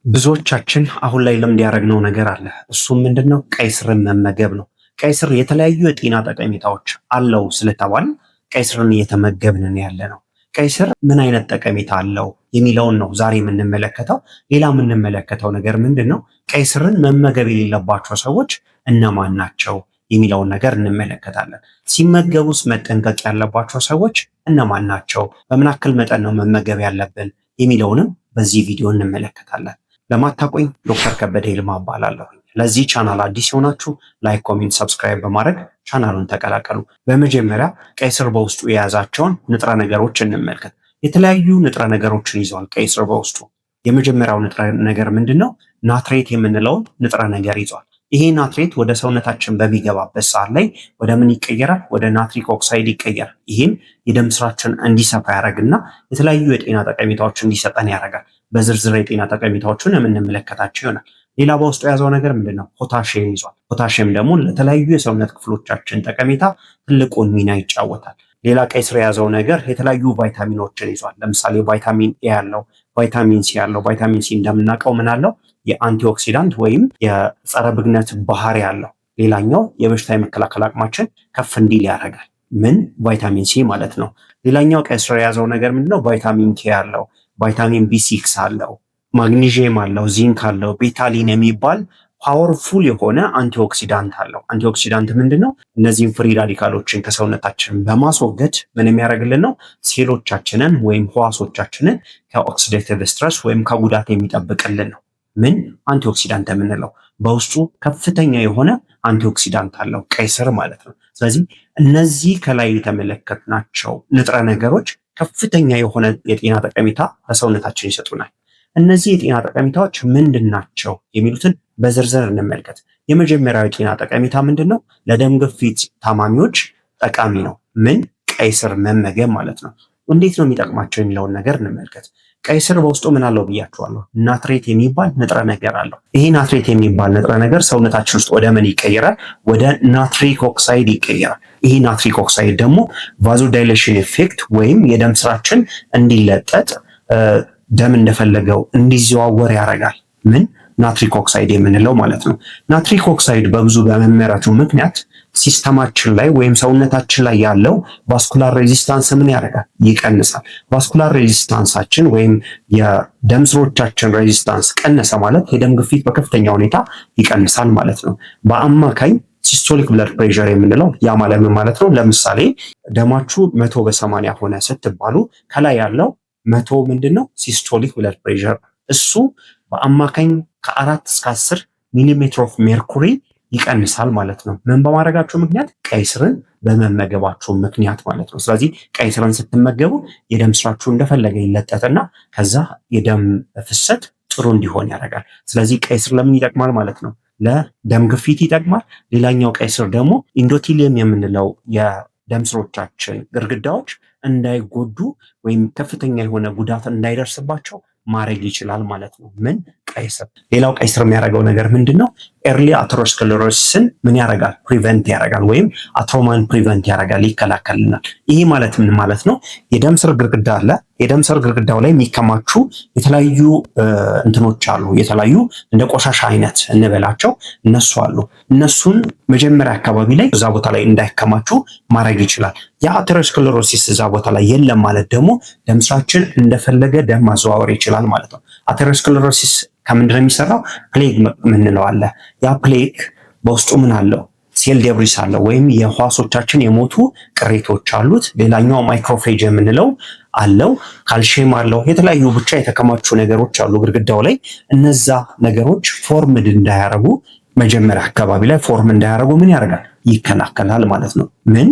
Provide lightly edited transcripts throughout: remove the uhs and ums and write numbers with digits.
ብዙዎቻችን አሁን ላይ ልምድ ያደረግነው ነገር አለ። እሱም ምንድነው? ቀይ ስርን መመገብ ነው። ቀይ ስር የተለያዩ የጤና ጠቀሜታዎች አለው ስለተባል ቀይ ስርን እየተመገብንን ያለ ነው። ቀይ ስር ምን አይነት ጠቀሜታ አለው የሚለውን ነው ዛሬ የምንመለከተው። ሌላ የምንመለከተው ነገር ምንድነው? ቀይ ስርን መመገብ የሌለባቸው ሰዎች እነማን ናቸው የሚለውን ነገር እንመለከታለን። ሲመገቡስ መጠንቀቅ ያለባቸው ሰዎች እነማን ናቸው? በምን ያክል መጠን ነው መመገብ ያለብን የሚለውንም በዚህ ቪዲዮ እንመለከታለን። ለማታቆኝ ዶክተር ከበደ ይልማ እባላለሁ። ለዚህ ቻናል አዲስ የሆናችሁ ላይክ፣ ኮሜንት፣ ሰብስክራይብ በማድረግ ቻናሉን ተቀላቀሉ። በመጀመሪያ ቀይ ስር በውስጡ የያዛቸውን ንጥረ ነገሮች እንመልከት። የተለያዩ ንጥረ ነገሮችን ይዟል ቀይ ስር በውስጡ። የመጀመሪያው ንጥረ ነገር ምንድነው? ናትሬት የምንለውን ንጥረ ነገር ይዟል። ይሄ ናትሬት ወደ ሰውነታችን በሚገባበት ሰዓት ላይ ወደ ምን ይቀየራል? ወደ ናትሪክ ኦክሳይድ ይቀየራል። ይህም የደም ስራችን እንዲሰፋ ያደርግና የተለያዩ የጤና ጠቀሜታዎች እንዲሰጠን ያደርጋል። በዝርዝር የጤና ጠቀሜታዎችን የምንመለከታቸው ይሆናል። ሌላ በውስጡ የያዘው ነገር ምንድነው? ፖታሽየም ይዟል። ፖታሽየም ደግሞ ለተለያዩ የሰውነት ክፍሎቻችን ጠቀሜታ ትልቁን ሚና ይጫወታል። ሌላ ቀይ ስር የያዘው ነገር የተለያዩ ቫይታሚኖችን ይዟል። ለምሳሌ ቫይታሚን ኤ ያለው፣ ቫይታሚን ሲ ያለው። ቫይታሚን ሲ እንደምናውቀው ምን አለው? የአንቲኦክሲዳንት ወይም የጸረ ብግነት ባህሪ ያለው። ሌላኛው የበሽታ የመከላከል አቅማችን ከፍ እንዲል ያደርጋል። ምን? ቫይታሚን ሲ ማለት ነው። ሌላኛው ቀይ ስር የያዘው ነገር ምንድነው? ቫይታሚን ኬ ያለው፣ ቫይታሚን ቢ6 አለው፣ ማግኒዥየም አለው፣ ዚንክ አለው፣ ቤታሊን የሚባል ፓወርፉል የሆነ አንቲኦክሲዳንት አለው። አንቲኦክሲዳንት ምንድነው? እነዚህን ፍሪ ራዲካሎችን ከሰውነታችን በማስወገድ ምን የሚያደርግልን ነው? ሴሎቻችንን ወይም ህዋሶቻችንን ከኦክሲዴቲቭ ስትረስ ወይም ከጉዳት የሚጠብቅልን ነው። ምን? አንቲኦክሲዳንት የምንለው በውስጡ ከፍተኛ የሆነ አንቲኦክሲዳንት አለው ቀይ ስር ማለት ነው። ስለዚህ እነዚህ ከላይ የተመለከትናቸው ንጥረ ነገሮች ከፍተኛ የሆነ የጤና ጠቀሜታ ለሰውነታችን ይሰጡናል። እነዚህ የጤና ጠቀሜታዎች ምንድን ናቸው የሚሉትን በዝርዝር እንመልከት። የመጀመሪያው የጤና ጠቀሜታ ምንድን ነው? ለደም ግፊት ታማሚዎች ጠቃሚ ነው። ምን? ቀይ ስር መመገብ ማለት ነው። እንዴት ነው የሚጠቅማቸው የሚለውን ነገር እንመልከት። ቀይ ስር በውስጡ ምን አለው ብያችኋለሁ? ናትሬት የሚባል ንጥረ ነገር አለው። ይሄ ናትሬት የሚባል ንጥረ ነገር ሰውነታችን ውስጥ ወደ ምን ይቀየራል? ወደ ናትሪክ ኦክሳይድ ይቀየራል። ይሄ ናትሪክ ኦክሳይድ ደግሞ ቫዞዳይሌሽን ኢፌክት ወይም የደም ስራችን እንዲለጠጥ ደም እንደፈለገው እንዲዘዋወር ያደርጋል። ምን? ናትሪክ ኦክሳይድ የምንለው ማለት ነው። ናትሪክ ኦክሳይድ በብዙ በመመረቱ ምክንያት ሲስተማችን ላይ ወይም ሰውነታችን ላይ ያለው ቫስኩላር ሬዚስታንስ ምን ያደርጋል? ይቀንሳል። ቫስኩላር ሬዚስታንሳችን ወይም የደም ስሮቻችን ሬዚስታንስ ቀነሰ ማለት የደም ግፊት በከፍተኛ ሁኔታ ይቀንሳል ማለት ነው። በአማካኝ ሲስቶሊክ ብለድ ፕሬሸር የምንለው ያ ማለት ምን ማለት ነው? ለምሳሌ ደማችሁ 100/80 ሆነ ስትባሉ ከላይ ያለው 100 ምንድነው? ሲስቶሊክ ብለድ ፕሬሸር። እሱ በአማካኝ ከ4 እስከ 10 ሚሊሜትር ኦፍ ሜርኩሪ ይቀንሳል ማለት ነው። ምን በማድረጋቸው ምክንያት? ቀይ ስርን በመመገባቸው ምክንያት ማለት ነው። ስለዚህ ቀይ ስርን ስትመገቡ የደም ስራችሁ እንደፈለገ ይለጠጥና ከዛ የደም ፍሰት ጥሩ እንዲሆን ያደርጋል። ስለዚህ ቀይ ስር ለምን ይጠቅማል ማለት ነው? ለደም ግፊት ይጠቅማል። ሌላኛው ቀይ ስር ደግሞ ኢንዶቲሊየም የምንለው የደም ስሮቻችን ግድግዳዎች እንዳይጎዱ ወይም ከፍተኛ የሆነ ጉዳት እንዳይደርስባቸው ማድረግ ይችላል ማለት ነው። ምን? ቀይ ስር። ሌላው ቀይ ስር የሚያደርገው ነገር ምንድነው? ኤርሊ አተሮስክለሮሲስን ምን ያደርጋል? ፕሪቨንት ያደርጋል ወይም አትሮማን ፕሪቨንት ያደርጋል፣ ይከላከልናል። ይሄ ማለት ምን ማለት ነው? የደም ስር ግድግዳ አለ። የደም ስር ግድግዳው ላይ የሚከማቹ የተለያዩ እንትኖች አሉ። የተለያዩ እንደ ቆሻሻ አይነት እንበላቸው እነሱ አሉ። እነሱን መጀመሪያ አካባቢ ላይ እዛ ቦታ ላይ እንዳይከማቹ ማድረግ ይችላል። የአተሮስክለሮሲስ እዛ ቦታ ላይ የለም ማለት ደግሞ ደም ስራችን እንደፈለገ ደም ማዘዋወር ይችላል ማለት ነው። አተሮስክለሮሲስ ከምንድን ነው የሚሰራው? ፕሌግ ምንለው አለ። ያ ፕሌግ በውስጡ ምን አለው? ሴል ዴብሪስ አለው ወይም የህዋሶቻችን የሞቱ ቅሬቶች አሉት። ሌላኛው ማይክሮፌጅ የምንለው አለው፣ ካልሽየም አለው። የተለያዩ ብቻ የተከማቹ ነገሮች አሉ ግድግዳው ላይ። እነዛ ነገሮች ፎርምድ እንዳያረጉ መጀመሪያ አካባቢ ላይ ፎርም እንዳያረጉ ምን ያደርጋል? ይከላከላል ማለት ነው። ምን?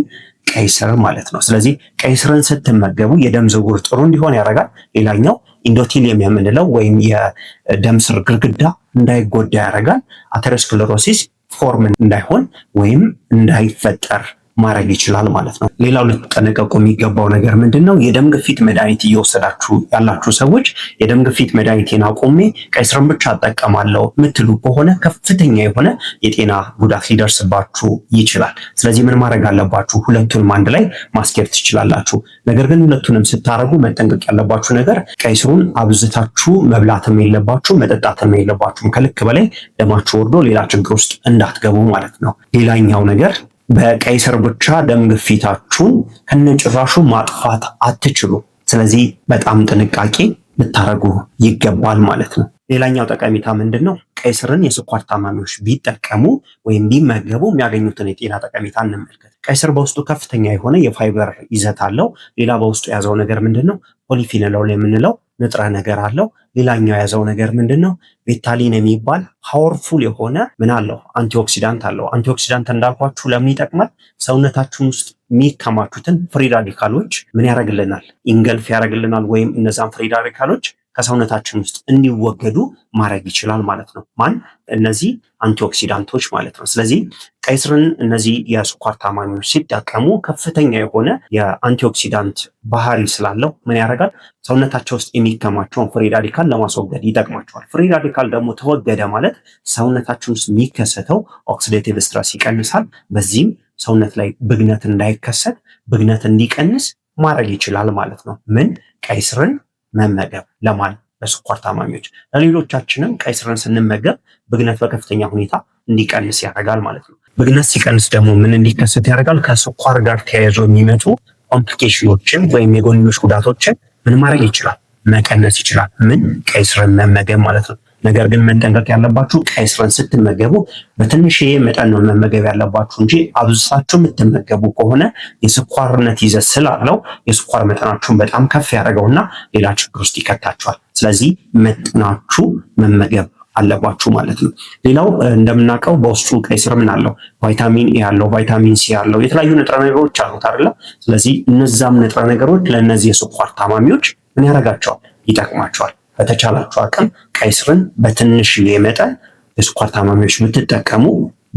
ቀይ ስር ማለት ነው። ስለዚህ ቀይ ስርን ስትመገቡ የደም ዝውውር ጥሩ እንዲሆን ያደርጋል። ሌላኛው ኢንዶቲሊየም የምንለው ወይም የደም ስር ግድግዳ እንዳይጎዳ ያደርጋል። አተሮስክለሮሲስ ፎርም እንዳይሆን ወይም እንዳይፈጠር ማድረግ ይችላል ማለት ነው። ሌላው ልትጠነቀቁ የሚገባው ነገር ምንድነው? የደም ግፊት መድኃኒት እየወሰዳችሁ ያላችሁ ሰዎች የደም ግፊት መድኃኒቴን አቁሜ ቀይ ስርን ብቻ እጠቀማለሁ የምትሉ ከሆነ ከፍተኛ የሆነ የጤና ጉዳት ሊደርስባችሁ ይችላል። ስለዚህ ምን ማድረግ አለባችሁ? ሁለቱንም አንድ ላይ ማስኬድ ትችላላችሁ። ነገር ግን ሁለቱንም ስታረጉ መጠንቀቅ ያለባችሁ ነገር ቀይ ስሩን አብዝታችሁ መብላትም የለባችሁ መጠጣትም የለባችሁም። ከልክ በላይ ደማችሁ ወርዶ ሌላ ችግር ውስጥ እንዳትገቡ ማለት ነው። ሌላኛው ነገር በቀይ ስር ብቻ ደም ግፊታችሁን ከነጭራሹ ማጥፋት አትችሉ። ስለዚህ በጣም ጥንቃቄ ልታረጉ ይገባል ማለት ነው። ሌላኛው ጠቀሜታ ምንድን ነው? ቀይ ስርን የስኳር ታማሚዎች ቢጠቀሙ ወይም ቢመገቡ የሚያገኙትን የጤና ጠቀሜታ እንመልከት። ቀይ ስር በውስጡ ከፍተኛ የሆነ የፋይበር ይዘት አለው። ሌላ በውስጡ የያዘው ነገር ምንድን ነው? ፖሊፊኖል የምንለው ንጥረ ነገር አለው። ሌላኛው የያዘው ነገር ምንድን ነው? ቤታሊን የሚባል ፓወርፉል የሆነ ምን አለው? አንቲኦክሲዳንት አለው። አንቲኦክሲዳንት እንዳልኳችሁ ለምን ይጠቅማል? ሰውነታችን ውስጥ የሚከማቹትን ፍሪ ራዲካሎች ምን ያደርግልናል? ኢንገልፍ ያደርግልናል። ወይም እነዛን ፍሪ ራዲካሎች ከሰውነታችን ውስጥ እንዲወገዱ ማድረግ ይችላል ማለት ነው። ማን? እነዚህ አንቲኦክሲዳንቶች ማለት ነው። ስለዚህ ቀይ ስርን እነዚህ የስኳር ታማሚዎች ሲጠቀሙ ከፍተኛ የሆነ የአንቲኦክሲዳንት ባህሪ ስላለው ምን ያደርጋል? ሰውነታቸው ውስጥ የሚከማቸውን ፍሪ ራዲካል ለማስወገድ ይጠቅማቸዋል። ፍሪ ራዲካል ደግሞ ተወገደ ማለት ሰውነታችን ውስጥ የሚከሰተው ኦክሲዴቲቭ ስትረስ ይቀንሳል። በዚህም ሰውነት ላይ ብግነት እንዳይከሰት ብግነት እንዲቀንስ ማድረግ ይችላል ማለት ነው። ምን? ቀይ ስርን መመገብ። ለማን? ለስኳር ታማሚዎች። ለሌሎቻችንም ቀይ ስርን ስንመገብ ብግነት በከፍተኛ ሁኔታ እንዲቀንስ ያደርጋል ማለት ነው። ብግነት ሲቀንስ ደግሞ ምን እንዲከሰት ያደርጋል? ከስኳር ጋር ተያይዞ የሚመጡ ኮምፕሊኬሽኖችን ወይም የጎንዮሽ ጉዳቶችን ምን ማድረግ ይችላል? መቀነስ ይችላል። ምን? ቀይ ስርን መመገብ ማለት ነው። ነገር ግን መጠንቀቅ ያለባችሁ ቀይ ስርን ስትመገቡ በትንሽዬ መጠን ነው መመገብ ያለባችሁ እንጂ አብዝታችሁ የምትመገቡ ከሆነ የስኳርነት ይዘት ስላለው የስኳር መጠናችሁን በጣም ከፍ ያደርገውና ሌላ ችግር ውስጥ ይከታችኋል። ስለዚህ መጠናችሁ መመገብ አለባችሁ ማለት ነው። ሌላው እንደምናውቀው በውስጡ ቀይ ስር ምን አለው? ቫይታሚን ኤ ያለው፣ ቫይታሚን ሲ ያለው የተለያዩ ንጥረ ነገሮች አሉት አይደለ? ስለዚህ እነዛም ንጥረ ነገሮች ለእነዚህ የስኳር ታማሚዎች ምን ያደርጋቸዋል? ይጠቅማቸዋል። በተቻላችሁ አቅም ቀይ ስርን በትንሽዬ መጠን የስኳር ታማሚዎች የምትጠቀሙ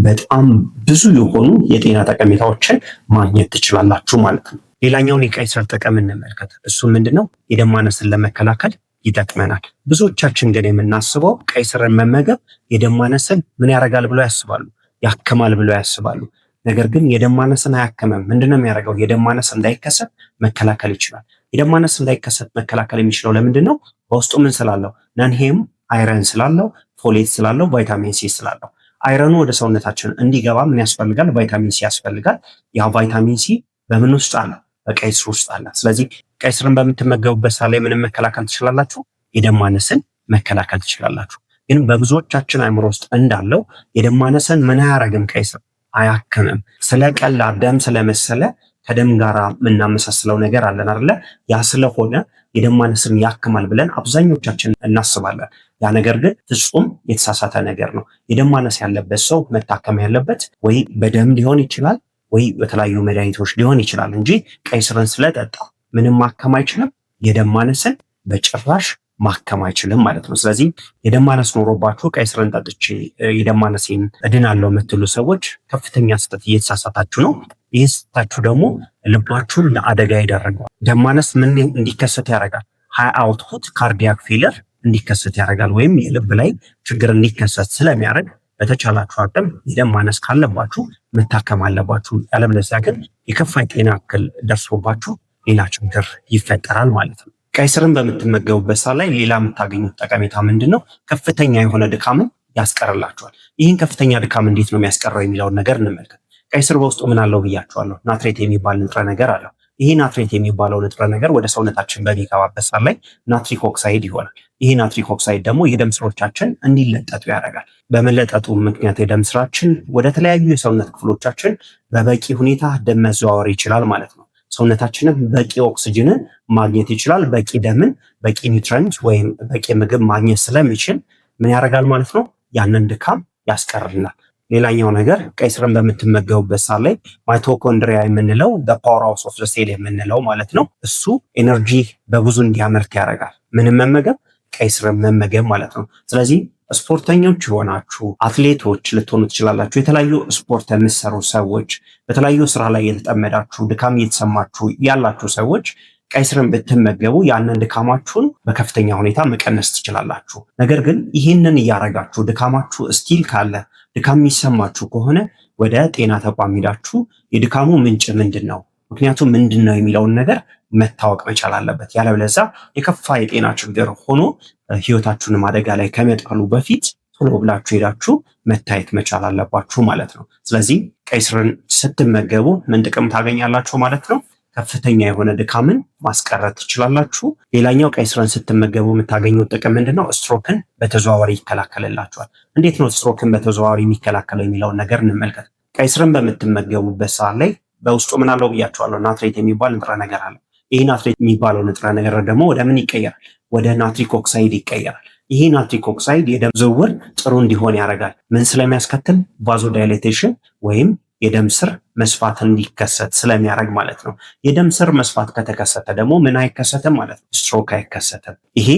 በጣም ብዙ የሆኑ የጤና ጠቀሜታዎችን ማግኘት ትችላላችሁ ማለት ነው። ሌላኛውን የቀይ ስር ጥቅም እንመልከት። እሱ ምንድነው? የደም ማነስን ለመከላከል ይጠቅመናል። ብዙዎቻችን ግን የምናስበው ቀይ ስርን መመገብ የደም ማነስን ምን ያደርጋል ብለው ያስባሉ፣ ያክማል ብለው ያስባሉ። ነገር ግን የደም ማነስን አያክምም። ምንድነው የሚያደርገው? የደም ማነስ እንዳይከሰት መከላከል ይችላል። የደም ማነስ እንዳይከሰት መከላከል የሚችለው ለምንድን ነው? በውስጡ ምን ስላለው? ነንሄም አይረን ስላለው፣ ፎሌት ስላለው፣ ቫይታሚን ሲ ስላለው። አይረኑ ወደ ሰውነታችን እንዲገባ ምን ያስፈልጋል? ቫይታሚን ሲ ያስፈልጋል። ያ ቫይታሚን ሲ በምን ውስጥ አለ? በቀይ ስር ውስጥ አለ። ስለዚህ ቀይ ስርን በምትመገቡበት ሰዓት ላይ ምንም መከላከል ትችላላችሁ? የደም ማነስን መከላከል ትችላላችሁ። ግን በብዙዎቻችን አእምሮ ውስጥ እንዳለው የደም ማነስን ምን አያረግም? ቀይ ስር አያክምም። ስለቀላ ደም ስለመሰለ ከደም ጋር የምናመሳስለው ነገር አለን አይደለ? ያ ስለሆነ የደም ማነስን ያክማል ብለን አብዛኞቻችን እናስባለን። ያ ነገር ግን ፍጹም የተሳሳተ ነገር ነው። የደም ማነስ ያለበት ሰው መታከም ያለበት ወይ በደም ሊሆን ይችላል ወይ በተለያዩ መድኃኒቶች ሊሆን ይችላል እንጂ ቀይ ስርን ስለጠጣ ምንም ማከም አይችልም። የደም ማነስን በጭራሽ ማከም አይችልም ማለት ነው። ስለዚህ የደም ማነስ ኖሮባችሁ ቀይ ስርን ጠጥቼ የደም ማነሴን እድናለሁ የምትሉ ሰዎች ከፍተኛ ስህተት እየተሳሳታችሁ ነው። ይህ ስህተታችሁ ደግሞ ልባችሁን ለአደጋ ይዳርጋል። ደም ማነስ ምን እንዲከሰት ያደርጋል? ሃይ አውትፑት ካርዲያክ ፌለር እንዲከሰት ያደርጋል። ወይም የልብ ላይ ችግር እንዲከሰት ስለሚያደርግ በተቻላችሁ አቅም የደም ማነስ ካለባችሁ መታከም አለባችሁ። ያለበለዚያ ግን የከፋ ጤና እክል ደርሶባችሁ ሌላ ችግር ይፈጠራል ማለት ነው። ቀይ ስርን በምትመገቡበት ሰዓት ላይ ሌላ የምታገኙት ጠቀሜታ ምንድን ነው? ከፍተኛ የሆነ ድካምን ያስቀርላችኋል። ይህን ከፍተኛ ድካም እንዴት ነው የሚያስቀረው የሚለውን ነገር እንመልከት። ቀይ ስር በውስጡ ምን አለው ብያችኋለሁ? ናትሬት የሚባል ንጥረ ነገር አለው። ይሄ ናትሬት የሚባለው ንጥረ ነገር ወደ ሰውነታችን በሚገባበት ሰዓት ላይ ናትሪክ ኦክሳይድ ይሆናል። ይሄ ናትሪክ ኦክሳይድ ደግሞ የደም ስሮቻችን እንዲለጠጡ ያደርጋል። በመለጠጡ ምክንያት የደም ስራችን ወደ ተለያዩ የሰውነት ክፍሎቻችን በበቂ ሁኔታ ደም መዘዋወር ይችላል ማለት ነው። ሰውነታችንም በቂ ኦክስጅንን ማግኘት ይችላል። በቂ ደምን፣ በቂ ኒውትረንት ወይም በቂ ምግብ ማግኘት ስለሚችል ምን ያደርጋል ማለት ነው? ያንን ድካም ያስቀርልናል። ሌላኛው ነገር ቀይ ስርን በምትመገቡበት ሰዓት ላይ ማይቶኮንድሪያ የምንለው ፓወር ሃውስ ኦፍ ዘ ሴል የምንለው ማለት ነው፣ እሱ ኤነርጂ በብዙ እንዲያመርት ያደርጋል። ምንም መመገብ ቀይ ስርን መመገብ ማለት ነው። ስለዚህ ስፖርተኞች የሆናችሁ አትሌቶች ልትሆኑ ትችላላችሁ። የተለያዩ ስፖርት የምትሰሩ ሰዎች፣ በተለያዩ ስራ ላይ የተጠመዳችሁ ድካም እየተሰማችሁ ያላችሁ ሰዎች ቀይ ስርን ብትመገቡ ያንን ድካማችሁን በከፍተኛ ሁኔታ መቀነስ ትችላላችሁ። ነገር ግን ይህንን እያረጋችሁ ድካማችሁ ስቲል ካለ ድካም የሚሰማችሁ ከሆነ ወደ ጤና ተቋም ሄዳችሁ የድካሙ ምንጭ ምንድን ነው፣ ምክንያቱም ምንድን ነው የሚለውን ነገር መታወቅ መቻል አለበት። ያለበለዚያ የከፋ የጤና ችግር ሆኖ ህይወታችሁንም አደጋ ላይ ከመጣሉ በፊት ቶሎ ብላችሁ ሄዳችሁ መታየት መቻል አለባችሁ ማለት ነው። ስለዚህ ቀይ ስርን ስትመገቡ ምን ጥቅም ታገኛላችሁ ማለት ነው? ከፍተኛ የሆነ ድካምን ማስቀረት ትችላላችሁ። ሌላኛው ቀይ ስርን ስትመገቡ የምታገኙት ጥቅም ምንድነው? ስትሮክን በተዘዋዋሪ ይከላከልላችኋል። እንዴት ነው ስትሮክን በተዘዋዋሪ የሚከላከለው የሚለውን ነገር እንመልከት። ቀይ ስርን በምትመገቡበት ሰዓት ላይ በውስጡ ምን አለው ብያችኋለሁ? ናትሬት የሚባል ንጥረ ነገር አለ። ይህ ናትሬት የሚባለው ንጥረ ነገር ደግሞ ወደ ምን ይቀየራል? ወደ ናትሪክ ኦክሳይድ ይቀየራል። ይህ ናትሪክ ኦክሳይድ የደም ዝውውር ጥሩ እንዲሆን ያደርጋል። ምን ስለሚያስከትል? ቫዞዳይሌቴሽን ወይም የደም ስር መስፋት እንዲከሰት ስለሚያደርግ ማለት ነው። የደም ስር መስፋት ከተከሰተ ደግሞ ምን አይከሰትም ማለት ነው? ስትሮክ አይከሰትም። ይሄ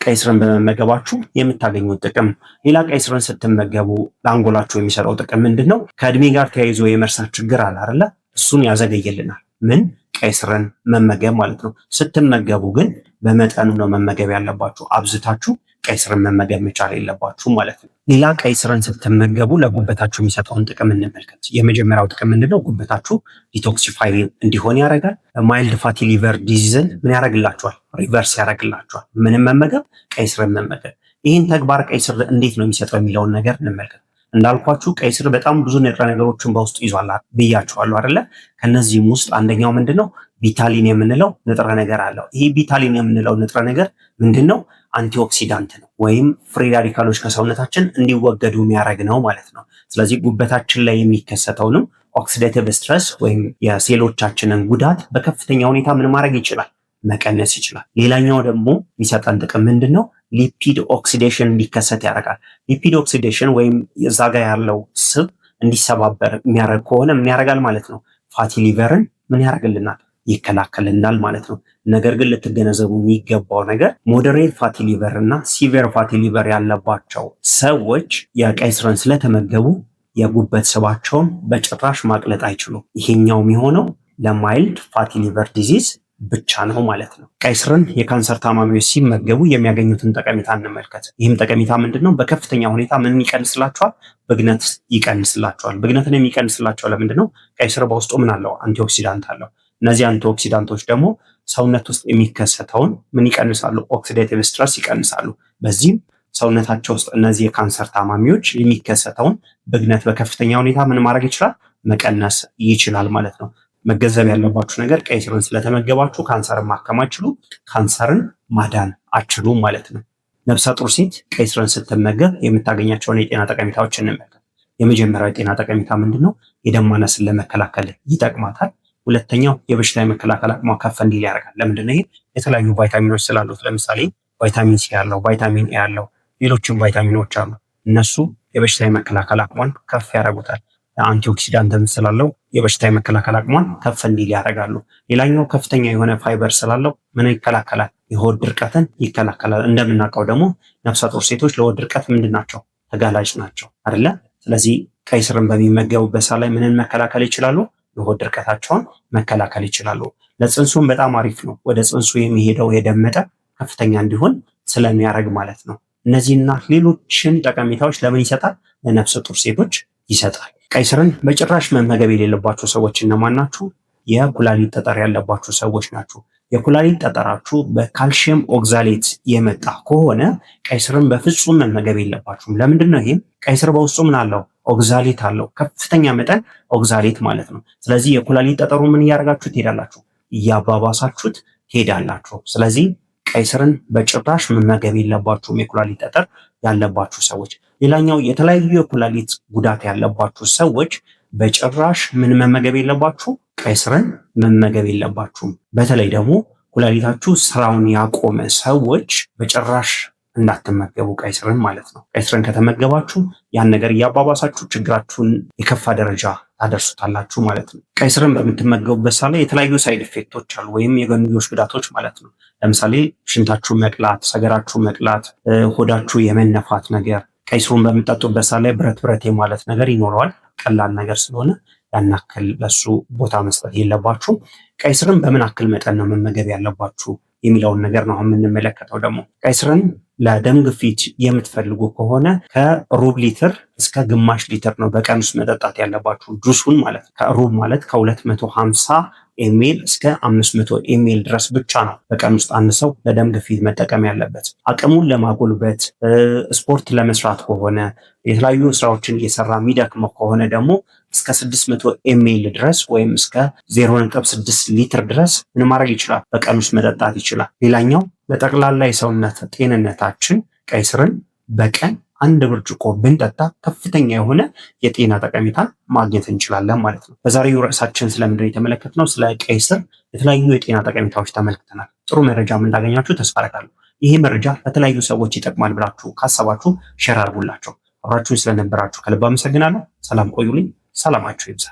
ቀይ ስርን በመመገባችሁ የምታገኙት ጥቅም። ሌላ ቀይ ስርን ስትመገቡ ለአንጎላችሁ የሚሰጠው ጥቅም ምንድን ነው? ከእድሜ ጋር ተያይዞ የመርሳት ችግር አለ አይደለ? እሱን ያዘገይልናል። ምን? ቀይ ስርን መመገብ ማለት ነው። ስትመገቡ ግን በመጠኑ ነው መመገብ ያለባችሁ። አብዝታችሁ ቀይ ስርን መመገብ መቻል የለባችሁ ማለት ነው። ሌላ ቀይ ስርን ስትመገቡ ለጉበታችሁ የሚሰጠውን ጥቅም እንመልከት። የመጀመሪያው ጥቅም ምንድነው? ጉበታችሁ ዲቶክሲፋይ እንዲሆን ያደርጋል። ማይልድ ፋቲ ሊቨር ዲዚዝን ምን ያደርግላችኋል? ሪቨርስ ያደርግላችኋል። ምንም መመገብ? ቀይ ስርን መመገብ። ይህን ተግባር ቀይ ስር እንዴት ነው የሚሰጠው የሚለውን ነገር እንመልከት። እንዳልኳችሁ ቀይ ስር በጣም ብዙ ንጥረ ነገሮችን በውስጡ ይዟል ብያችኋለሁ አይደለ? ከነዚህም ውስጥ አንደኛው ምንድነው? ቢታሊን የምንለው ንጥረ ነገር አለው። ይሄ ቢታሊን የምንለው ንጥረ ነገር ምንድነው? አንቲኦክሲዳንት ነው፣ ወይም ፍሪ ራዲካሎች ከሰውነታችን እንዲወገዱ የሚያደርግ ነው ማለት ነው። ስለዚህ ጉበታችን ላይ የሚከሰተውንም ኦክሲዴቲቭ ስትረስ ወይም የሴሎቻችንን ጉዳት በከፍተኛ ሁኔታ ምን ማድረግ ይችላል? መቀነስ ይችላል። ሌላኛው ደግሞ የሚሰጠን ጥቅም ምንድነው? ሊፒድ ኦክሲዴሽን እንዲከሰት ያደርጋል። ሊፒድ ኦክሲዴሽን ወይም እዛ ጋ ያለው ስብ እንዲሰባበር የሚያደርግ ከሆነ ምን ያደርጋል ማለት ነው? ፋቲ ሊቨርን ምን ያደርግልናል? ይከላከልናል ማለት ነው። ነገር ግን ልትገነዘቡ የሚገባው ነገር ሞዴሬት ፋቲ ሊቨር እና ሲቪር ፋቲ ሊቨር ያለባቸው ሰዎች የቀይ ስርን ስለተመገቡ የጉበት ስባቸውን በጭራሽ ማቅለጥ አይችሉም። ይሄኛው የሚሆነው ለማይልድ ፋቲ ሊቨር ዲዚዝ ብቻ ነው ማለት ነው። ቀይ ስርን የካንሰር ታማሚዎች ሲመገቡ የሚያገኙትን ጠቀሜታ እንመልከት። ይህም ጠቀሜታ ምንድነው? በከፍተኛ ሁኔታ ምን ይቀንስላቸዋል? ብግነት ይቀንስላቸዋል። ብግነትን የሚቀንስላቸው ለምንድነው? ቀይ ስር በውስጡ ምን አለው? አንቲኦክሲዳንት አለው። እነዚህ አንቲኦክሲዳንቶች ደግሞ ሰውነት ውስጥ የሚከሰተውን ምን ይቀንሳሉ? ኦክሲዴቲቭ ስትረስ ይቀንሳሉ። በዚህም ሰውነታቸው ውስጥ እነዚህ የካንሰር ታማሚዎች የሚከሰተውን ብግነት በከፍተኛ ሁኔታ ምን ማድረግ ይችላል? መቀነስ ይችላል ማለት ነው። መገንዘብ ያለባችሁ ነገር ቀይ ስርን ስለተመገባችሁ ካንሰርን ማከም አትችሉ፣ ካንሰርን ማዳን አትችሉም ማለት ነው። ነፍሰ ጡር ሴት ቀይ ስርን ስትመገብ የምታገኛቸውን የጤና ጠቀሜታዎች እንመልከት። የመጀመሪያው የጤና ጠቀሜታ ምንድነው? የደም ማነስን ለመከላከል ይጠቅማታል። ሁለተኛው የበሽታ የመከላከል አቅሟ ከፍ እንዲል ያደርጋል። ለምንድነው? ይሄ የተለያዩ ቫይታሚኖች ስላሉት፣ ለምሳሌ ቫይታሚን ሲ ያለው፣ ቫይታሚን ኤ ያለው፣ ሌሎችም ቫይታሚኖች አሉ። እነሱ የበሽታ የመከላከል አቅሟን ከፍ ያደርጉታል። አንቲኦክሲዳንትም ስላለው የበሽታ የመከላከል አቅሟን ከፍ እንዲል ያደርጋሉ። ሌላኛው ከፍተኛ የሆነ ፋይበር ስላለው ምን ይከላከላል? የሆድ ድርቀትን ይከላከላል። እንደምናውቀው ደግሞ ነፍሰ ጡር ሴቶች ለሆድ ድርቀት ምንድን ናቸው? ተጋላጭ ናቸው አይደለ? ስለዚህ ቀይ ስርን በሚመገቡበት ሰዓት ላይ ምንን መከላከል ይችላሉ? የሆድ ድርቀታቸውን መከላከል ይችላሉ። ለፅንሱም በጣም አሪፍ ነው። ወደ ፅንሱ የሚሄደው የደም መጠን ከፍተኛ እንዲሆን ስለሚያደርግ ማለት ነው። እነዚህና ሌሎችን ጠቀሜታዎች ለምን ይሰጣል? ለነፍሰ ጡር ሴቶች ይሰጣል። ቀይ ስርን በጭራሽ መመገብ የሌለባቸው ሰዎች እነማን ናችሁ? የኩላሊት ጠጠር ያለባችሁ ሰዎች ናችሁ። የኩላሊት ጠጠራችሁ በካልሽየም ኦክዛሌት የመጣ ከሆነ ቀይ ስርን በፍጹም መመገብ የለባችሁም። ለምንድን ነው? ይህም ቀይ ስር በውስጡ ምን አለው? ኦክዛሌት አለው። ከፍተኛ መጠን ኦክዛሌት ማለት ነው። ስለዚህ የኩላሊት ጠጠሩ ምን እያደረጋችሁ ትሄዳላችሁ? እያባባሳችሁት ትሄዳላችሁ። ስለዚህ ቀይ ስርን በጭራሽ መመገብ የለባችሁም የኩላሊት ጠጠር ያለባችሁ ሰዎች። ሌላኛው የተለያዩ የኩላሊት ጉዳት ያለባችሁ ሰዎች በጭራሽ ምን መመገብ የለባችሁ? ቀይ ስርን መመገብ የለባችሁም። በተለይ ደግሞ ኩላሊታችሁ ስራውን ያቆመ ሰዎች በጭራሽ እንዳትመገቡ ቀይ ስርን ማለት ነው። ቀይ ስርን ከተመገባችሁ ያን ነገር እያባባሳችሁ ችግራችሁን የከፋ ደረጃ ታደርሱታላችሁ ማለት ነው። ቀይ ስርን በምትመገቡበት ሰዓት ላይ የተለያዩ ሳይድ ኢፌክቶች አሉ፣ ወይም የጎንዮሽ ጉዳቶች ማለት ነው። ለምሳሌ ሽንታችሁ መቅላት፣ ሰገራችሁ መቅላት፣ ሆዳችሁ የመነፋት ነገር። ቀይ ስሩን በምትጠጡበት ሰዓት ላይ ብረት ብረት የማለት ነገር ይኖረዋል። ቀላል ነገር ስለሆነ ያን ያክል ለሱ ቦታ መስጠት የለባችሁም። ቀይ ስርን በምን ያክል መጠን ነው መመገብ ያለባችሁ የሚለውን ነገር ነው የምንመለከተው። ደግሞ ቀይ ስርን ለደም ግፊት የምትፈልጉ ከሆነ ከሩብ ሊትር እስከ ግማሽ ሊትር ነው በቀን ውስጥ መጠጣት ያለባችሁ። ጁሱን ማለት ከሩብ ማለት ከ250 ኤሜል እስከ 500 ኤሜል ድረስ ብቻ ነው በቀን ውስጥ አንድ ሰው ለደም ግፊት መጠቀም ያለበት። አቅሙን ለማጎልበት ስፖርት ለመስራት ከሆነ የተለያዩ ስራዎችን እየሰራ የሚደክመው ከሆነ ደግሞ እስከ 600 ኤሜል ድረስ ወይም እስከ 0.6 ሊትር ድረስ ምን ማድረግ ይችላል? በቀን ውስጥ መጠጣት ይችላል። ሌላኛው ለጠቅላላ የሰውነት ጤንነታችን ቀይ ስርን በቀን 1 ብርጭቆ ብንጠጣ ከፍተኛ የሆነ የጤና ጠቀሜታን ማግኘት እንችላለን ማለት ነው። በዛሬው ርዕሳችን ስለምንድን የተመለከትነው ስለ ቀይ ስር የተለያዩ የጤና ጠቀሜታዎች ተመልክተናል። ጥሩ መረጃም እንዳገኛችሁ ተስፋ አደርጋለሁ። ይሄ መረጃ ለተለያዩ ሰዎች ይጠቅማል ብላችሁ ካሰባችሁ ሼር አድርጉላቸው። አብራችሁን ስለነበራችሁ ከልብ አመሰግናለሁ። ሰላም ቆዩልኝ። ሰላማችሁ ይብዛ።